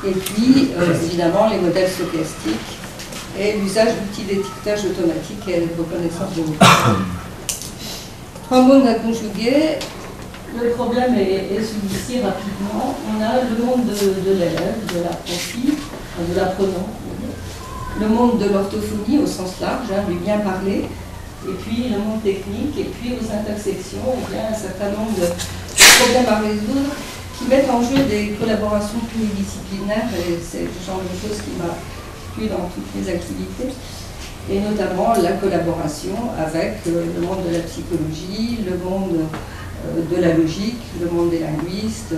Et puis, évidemment, les modèles stochastiques et l'usage d'outils d'étiquetage automatique et de reconnaissance de mots. Trois mots à conjuguer. Le problème est celui-ci rapidement. On a le monde de l'élève, de l'apprenti, de l'apprenant, le monde de l'orthophonie au sens large, lui bien parler, et puis le monde technique, et puis aux intersections, il y a un certain nombre de problèmes à résoudre qui mettent en jeu des collaborations pluridisciplinaires, et c'est le genre de choses qui m'a plu dans toutes mes activités, et notamment la collaboration avec le monde de la psychologie, le monde de la logique, le monde des linguistes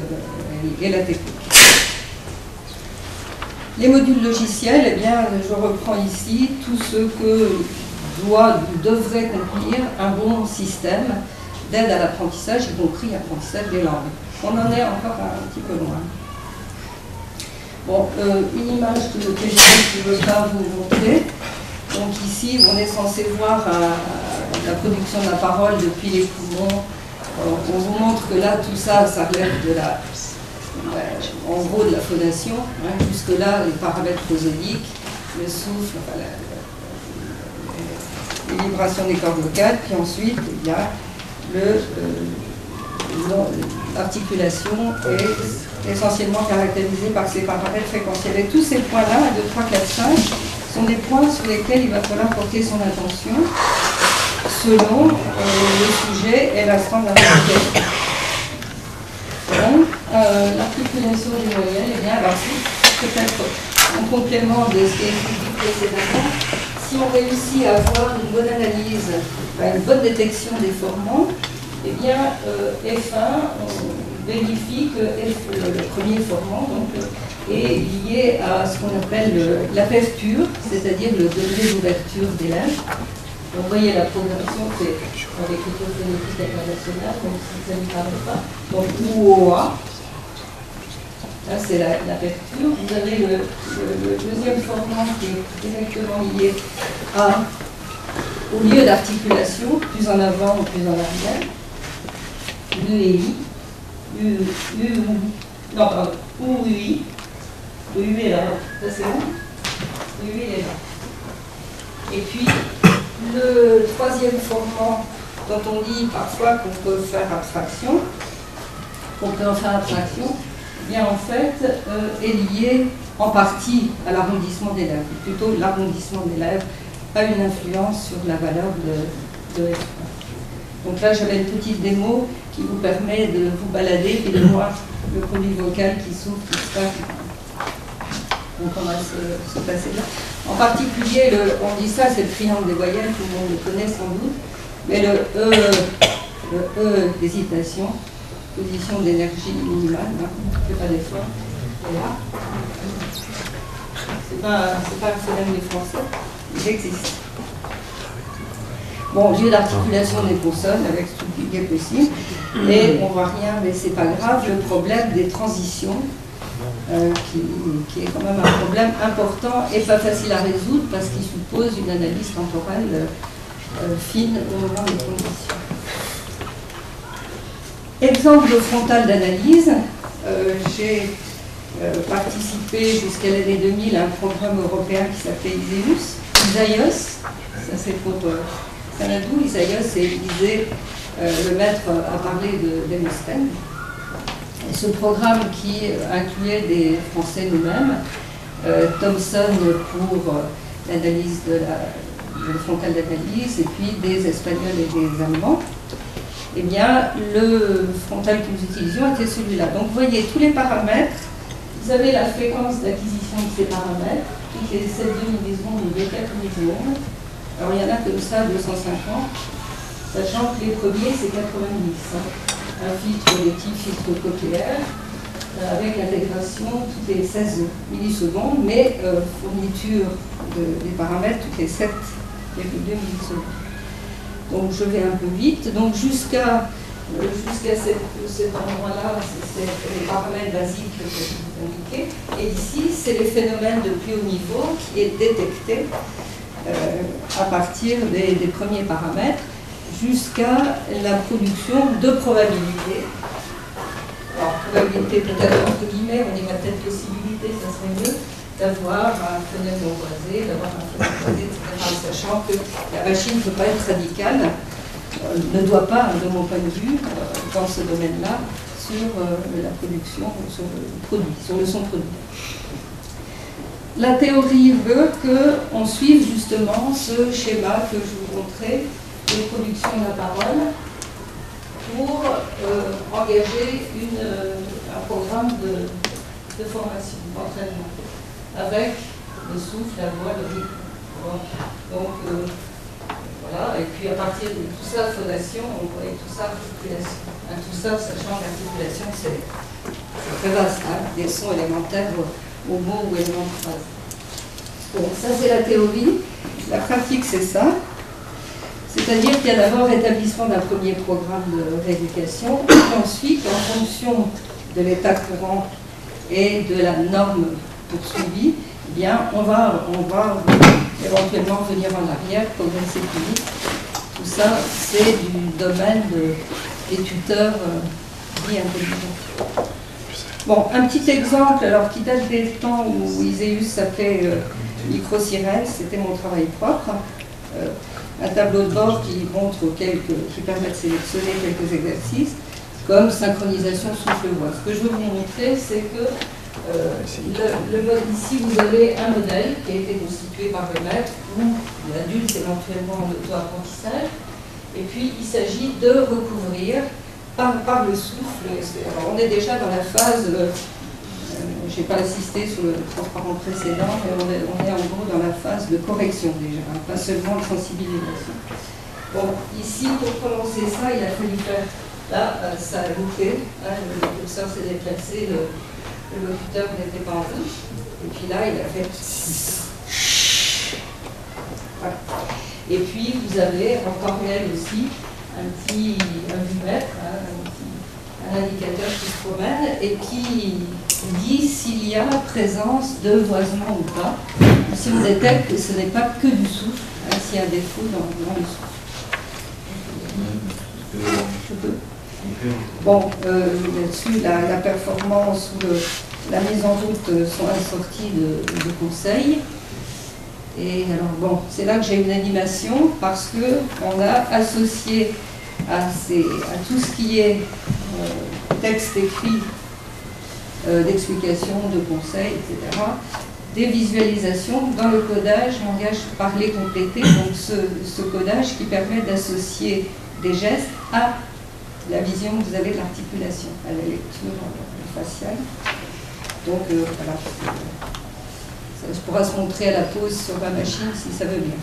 et la technique. Les modules logiciels, eh bien, je reprends ici tout ce que devrait contenir un bon système d'aide à l'apprentissage, y compris l'apprentissage des langues. On en est encore un petit peu loin. Bon, une image que je ne veux pas vous montrer. Donc ici, on est censé voir la production de la parole depuis les poumons. On vous montre que là, tout ça, ça relève de en gros de la phonation. Jusque-là, les paramètres prosodiques, le souffle, les vibrations des cordes vocales, puis ensuite, il y a l'articulation est essentiellement caractérisée par ces paramètres fréquentiels. Et tous ces points-là, 1, 2, 3, 4, 5, sont des points sur lesquels il va falloir porter son attention selon le sujet et l'instant de la communication. Donc, l'articulation des voyelles, eh bien, alors, peut-être en complément de ce qui est expliqué précédemment, si on réussit à avoir une bonne analyse, une bonne détection des formants, eh bien, F1, on vérifie que le premier formant est lié à ce qu'on appelle la PEF pure, c'est-à-dire le degré d'ouverture des lèvres. Donc, vous voyez la progression, c'est avec l'école phénotype internationale, donc si ça ne parle pas. Donc, OA, là c'est la PEF pure. Vous avez le deuxième formant qui est directement lié au lieu d'articulation, plus en avant ou plus en arrière. U et I. Non, pardon. U, I. Le U est là. Ça c'est où? Le U est là. Et puis, le troisième formant dont on dit parfois qu'on peut faire abstraction, eh bien en fait est lié en partie à l'arrondissement des lèvres. Plutôt l'arrondissement des lèvres a une influence sur la valeur de F1. Donc là j'avais une petite démo qui vous permet de vous balader et de voir le conduit vocal qui s'ouvre, qui se passe. Donc on va se passer là. En particulier, on dit ça, c'est le triangle des voyelles, tout le monde le connaît sans doute, mais le E d'hésitation, position d'énergie minimale, ne fait pas d'effort, et là. C'est pas un phénomène des Français, il existe. Bon, lieu d'articulation des consonnes avec tout ce qui est possible, et on voit rien, mais c'est pas grave, le problème des transitions, qui est quand même un problème important et pas facile à résoudre parce qu'il suppose une analyse temporelle fine au moment des conditions. Exemple de frontal d'analyse, j'ai participé jusqu'à l'année 2000 à un programme européen qui s'appelait Isaios. Ça c'est pour Sanadou. Isaios, c'est Élysée, le maître à parler de Démosthène. Et ce programme qui incluait des Français nous-mêmes, Thomson pour l'analyse le frontal d'analyse, et puis des Espagnols et des Allemands, eh bien, le frontal que nous utilisions était celui-là. Donc, vous voyez tous les paramètres, vous avez la fréquence d'acquisition de ces paramètres, toutes les 7 demi-millisecondes ou 4 millisecondes. Alors, il y en a comme ça, 250, sachant que les premiers, c'est 90. Un filtre de type filtre cochléaire, avec l'intégration toutes les 16 millisecondes, mais fourniture des paramètres toutes les 7,2 millisecondes. Donc je vais un peu vite. Donc jusqu'à cet endroit-là, c'est les paramètres basiques que je vous indiquais. Et ici, c'est les phénomènes de plus haut niveau qui est détecté à partir des premiers paramètres jusqu'à la production de probabilités. Alors, probabilité peut-être entre guillemets, on dirait peut-être possibilité, ça serait mieux d'avoir un phénomène croisé, d'avoir un phénomène croisé, etc. Sachant que la machine ne peut pas être radicale, ne doit pas, de mon point de vue, dans ce domaine-là, sur la production, sur le produit, sur le son produit. La théorie veut qu'on suive justement ce schéma que je vous montrais de production de la parole pour engager un programme de formation, d'entraînement, avec le souffle, la voix, le rythme. Donc, voilà, et puis à partir de tout ça, phonation, on voit tout ça, articulation. Tout ça, sachant que l'articulation, c'est très vaste, hein, des sons élémentaires au mot ou éléments de phrase. Bon, ça c'est la théorie. La pratique, c'est ça. C'est-à-dire qu'il y a d'abord l'établissement d'un premier programme de rééducation, et ensuite, en fonction de l'état courant et de la norme poursuivie, eh bien, on va éventuellement venir en arrière, progresser plus vite. Tout ça, c'est du domaine des tuteurs dits intelligents. Bon, un petit exemple, alors qui date des temps où Iséus s'appelait Micro-Sirène, c'était mon travail propre. Un tableau de bord qui permet de sélectionner quelques exercices, comme synchronisation souffle-voix. Ce que je veux vous montrer, c'est que ici, vous avez un modèle qui a été constitué par le maître ou l'adulte éventuellement en auto-apprentissage. Et puis, il s'agit de recouvrir par le souffle. Alors, on est déjà dans la phase, je n'ai pas insisté sur le transparent précédent, mais on est en gros dans la phase de correction déjà, hein, pas seulement de sensibilisation. Bon, ici, pour commencer ça, il a fallu faire, là, ça a loupé, hein, le curseur s'est déplacé, le locuteur n'était pas en route, et puis là, il a fait... Voilà. Et puis, vous avez en temps réel aussi un vumètre, hein, un indicateur qui se promène et qui dit s'il y a présence de voisement ou pas, ou si on détecte que ce n'est pas que du souffle, hein, s'il y a un défaut dans le souffle. Je peux. Bon, là-dessus, la performance ou la mise en route sont assorties de conseils. Et alors, bon, c'est là que j'ai une animation parce qu'on a associé à tout ce qui est texte écrit, d'explications, de conseils, etc., des visualisations dans le codage langage parlé complété, donc ce codage qui permet d'associer des gestes à la vision que vous avez de l'articulation, à la lecture faciale. Donc voilà, ça pourra se montrer à la pause sur ma machine si ça veut bien.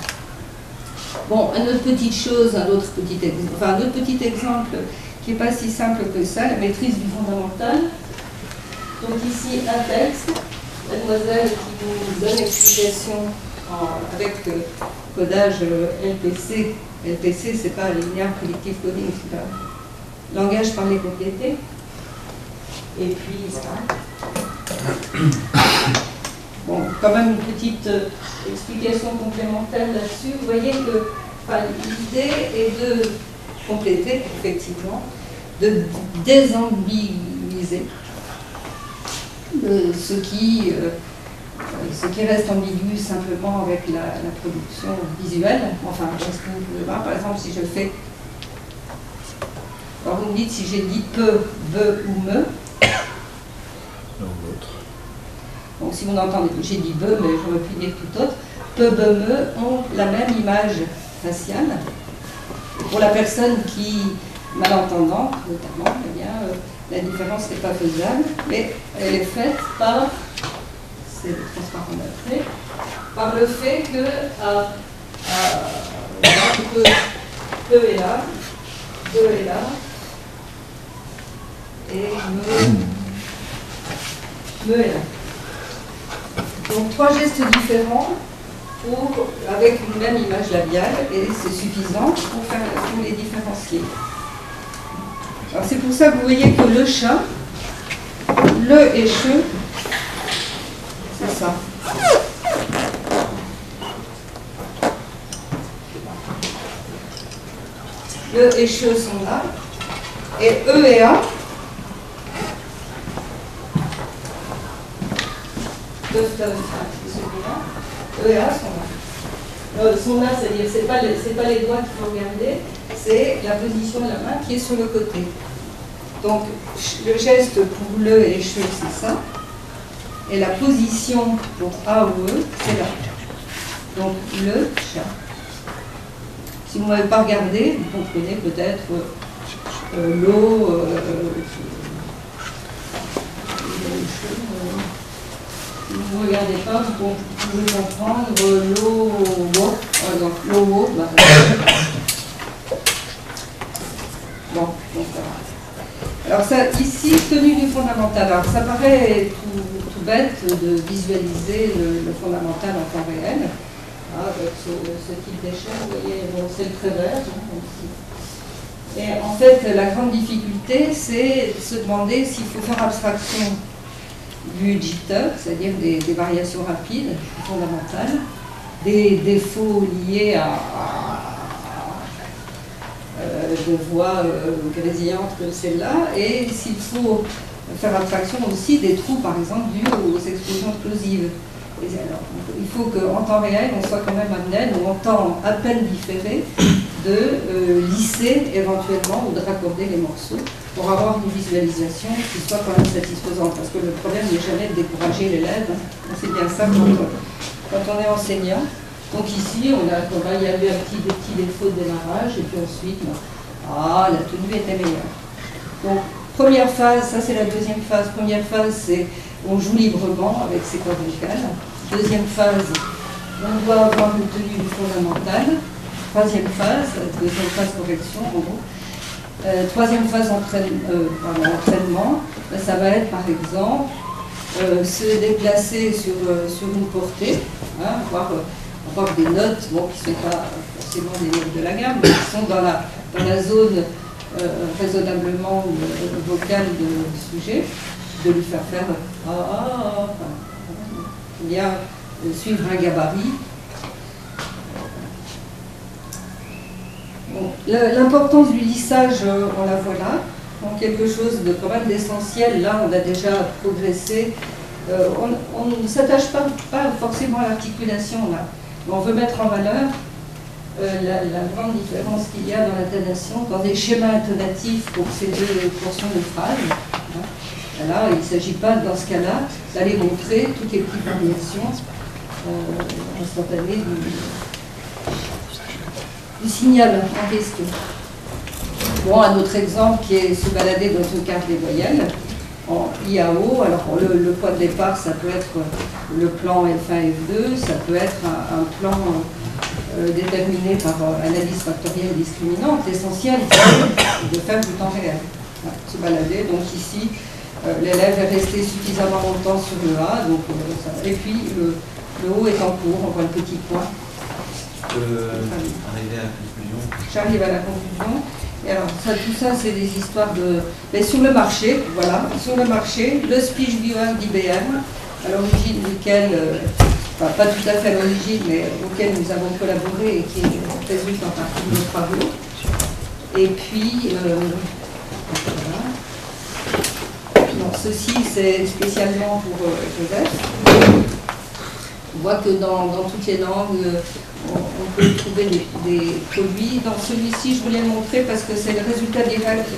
Bon, une autre petite chose, un autre petit exemple qui n'est pas si simple que ça, la maîtrise du fondamental. Donc ici, un texte, mademoiselle qui vous donne explication avec codage LPC. LPC, c'est pas linéaire predictive coding, c'est pas langage parlé complété. Et puis ça. Bon, quand même une petite explication complémentaire là-dessus. Vous voyez que l'idée est de compléter, effectivement, de désambiguïser ce qui reste ambigu simplement avec la production visuelle. Enfin, est-ce que vous pouvez voir, par exemple, si je fais... Alors vous me dites si j'ai dit peu, be ou me. L'un ou l'autre. Donc si vous entendez, j'ai dit be, mais j'aurais pu dire tout autre. Peu, be, me ont la même image faciale. Et pour la personne qui, malentendante notamment, eh bien, la différence n'est pas faisable, mais elle est faite par, c'est le transparent d'après, par le fait que peu est là, be est là, et me est là. Donc 3 gestes différents avec une même image labiale, et c'est suffisant pour les différencier. Alors c'est pour ça que vous voyez que le chat, le et che, c'est ça. Le et che sont là, et e et a celui-là, E et A sont là. Sont là, c'est-à-dire c'est pas les doigts qu'il faut regarder, c'est la position de la main qui est sur le côté. Donc le geste pour le et che, c'est ça, et la position pour A ou E, c'est là. Donc le chat. Si vous ne m'avez pas regardé, vous comprenez peut-être l'eau, si vous ne regardez pas, vous pouvez comprendre l'eau, l'eau, bon, donc voilà. Alors ça, ici, tenue du fondamental. Alors ça paraît tout bête de visualiser le fondamental en temps réel. Avec ce type d'échelle, vous voyez, bon, c'est le trait vert. Et en fait, la grande difficulté, c'est de se demander s'il faut faire abstraction du jitter, c'est-à-dire des variations rapides, fondamentales, des défauts liés à de voix grésillantes comme celle-là, et s'il faut faire abstraction aussi des trous, par exemple, dus aux explosions explosives. Et alors, il faut qu'en temps réel, on soit quand même amené, ou en temps à peine différé, de lisser éventuellement ou de raccorder les morceaux pour avoir une visualisation qui soit quand même satisfaisante. Parce que le problème n'est jamais de décourager l'élève. C'est bien ça quand on est enseignant. Donc ici, il y avait des petits défauts de démarrage, et puis ensuite, la tenue était meilleure. Donc, première phase, ça c'est la deuxième phase. Première phase, c'est on joue librement avec ses cordes vocales. Deuxième phase, on doit avoir une tenue fondamentale. Troisième phase, deuxième phase correction, en gros. Troisième phase entraînement, ça va être par exemple se déplacer sur une portée, hein, avoir des notes qui ne sont pas forcément des notes de la gamme, mais qui sont dans la zone raisonnablement vocale du sujet, de lui faire bien suivre un gabarit. Bon, l'importance du lissage, on la voit là. Donc quelque chose de quand même d'essentiel. Là, on a déjà progressé. On ne s'attache pas forcément à l'articulation là. Mais on veut mettre en valeur la grande différence qu'il y a dans l'intonation, dans des schémas intonatifs pour ces deux portions de phrases. Là, il ne s'agit pas, dans ce cas-là, d'aller montrer toutes les petites variations instantanées du signal en question. Bon, un autre exemple qui est se balader dans une carte des voyelles en IAO. Alors le point de départ, ça peut être le plan F1, F2, ça peut être un plan déterminé par analyse factorielle discriminante. L'essentiel, c'est de faire du temps réel. Se balader, donc ici, l'élève est resté suffisamment longtemps sur le A, donc, et puis le haut est en cours, on voit le petit point. Arriver à la conclusion. J'arrive à la conclusion. Et alors, tout ça, c'est des histoires de... Mais sur le marché, voilà, sur le marché, le speech viewer d'IBM, à l'origine duquel, enfin, pas tout à fait à l'origine, mais auquel nous avons collaboré et qui résulte en partie de nos travaux. Et puis, voilà. Non, Alors ceci, c'est spécialement pour Joseph. On voit que dans toutes les langues, on peut trouver des produits. Dans celui-ci, je voulais le montrer parce que c'est le résultat direct.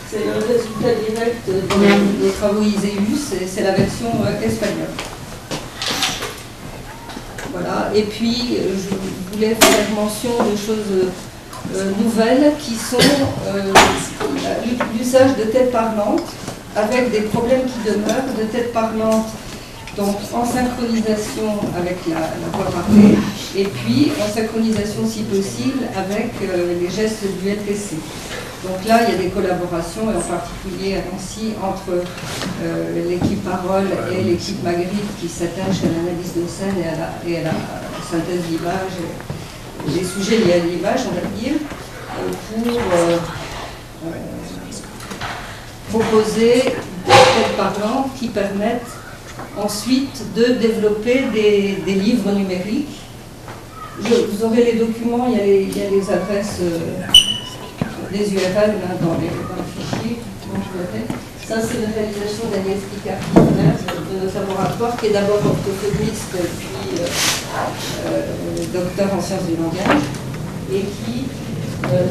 C'est le résultat direct des travaux Iséus, c'est la version espagnole. Voilà. Et puis, je voulais faire mention de choses nouvelles qui sont l'usage de têtes parlantes avec des problèmes qui demeurent, de têtes parlantes donc en synchronisation avec la voix parlée et puis en synchronisation si possible avec les gestes du LTC. Donc là, il y a des collaborations, et en particulier à Nancy, entre l'équipe Parole et l'équipe Magritte qui s'attache à l'analyse de scène et à la synthèse d'image, les sujets liés à l'image, on va dire, pour proposer des têtes parlantes qui permettent ensuite de développer des livres numériques. Vous aurez les documents, il y a les adresses, des URL dans le fichier. Ça, c'est une réalisation d'Agnès Picard de notre laboratoire, qui est d'abord orthophoniste, puis docteur en sciences du langage, et qui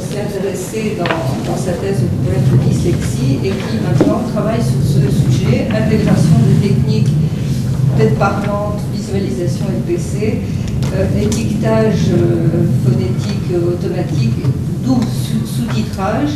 s'est intéressé dans sa thèse au problème de dyslexie, et qui maintenant travaille sur ce sujet, intégration de techniques tête parlante, visualisation LPC, étiquetage phonétique automatique, d'où sous-titrage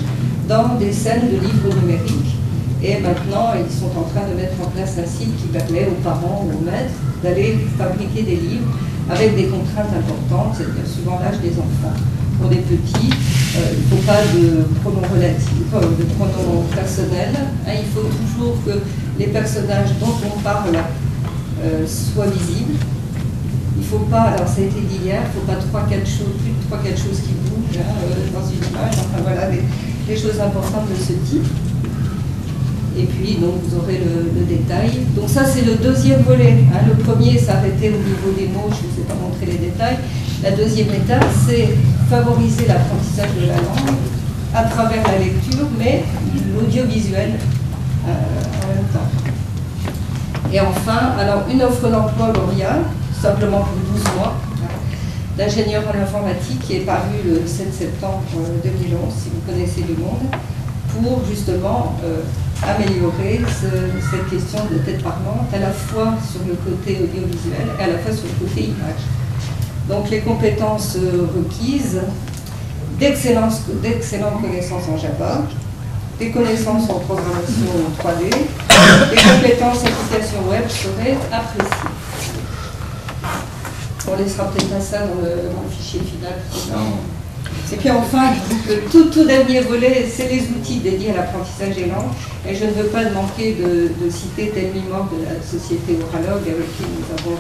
dans des scènes de livres numériques. Et maintenant, ils sont en train de mettre en place un site qui permet aux parents ou aux maîtres d'aller fabriquer des livres avec des contraintes importantes, c'est-à-dire suivant l'âge des enfants. Pour les petits, il ne faut pas de pronom relatif, de pronom personnel. Il faut toujours que les personnages dont on parle soient visibles. Il ne faut pas, alors ça a été dit hier, il ne faut pas plus de 3-4 choses qui bougent dans une image. Enfin voilà, des choses importantes de ce type. Et puis, donc, vous aurez le détail. Donc ça, c'est le deuxième volet. Le premier s'arrêtait au niveau des mots, je ne vous ai pas montré les détails. La deuxième étape, c'est favoriser l'apprentissage de la langue à travers la lecture, mais l'audiovisuel en même temps. Et enfin, alors une offre d'emploi lauréat, simplement pour 12 mois, d'ingénieur en informatique, qui est paru le 7 septembre 2011, si vous connaissez du monde, pour justement améliorer cette question de tête parlante, à la fois sur le côté audiovisuel et à la fois sur le côté image. Donc les compétences requises, d'excellentes connaissances en Java, des connaissances en programmation 3D, des compétences application web seraient appréciées. On laissera peut-être pas ça dans le fichier final. Et puis enfin, le tout dernier volet, c'est les outils dédiés à l'apprentissage des langues. Et je ne veux pas manquer de citer Telmi Morg de la société Oralogue, avec qui nous avons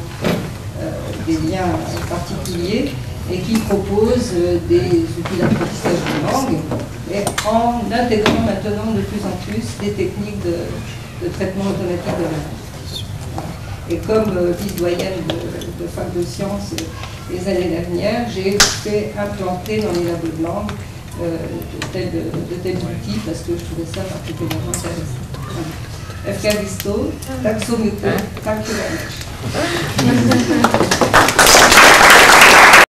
des liens particuliers, et qui propose des outils d'apprentissage de langue, et en intégrant maintenant de plus en plus des techniques de traitement automatique de la langue. Et comme vice-doyenne de fac de sciences les années dernières, j'ai fait implanter dans les labos de langue de tels outils parce que je trouvais ça particulièrement intéressant. Efkaristo, taxomuko, taxomuko.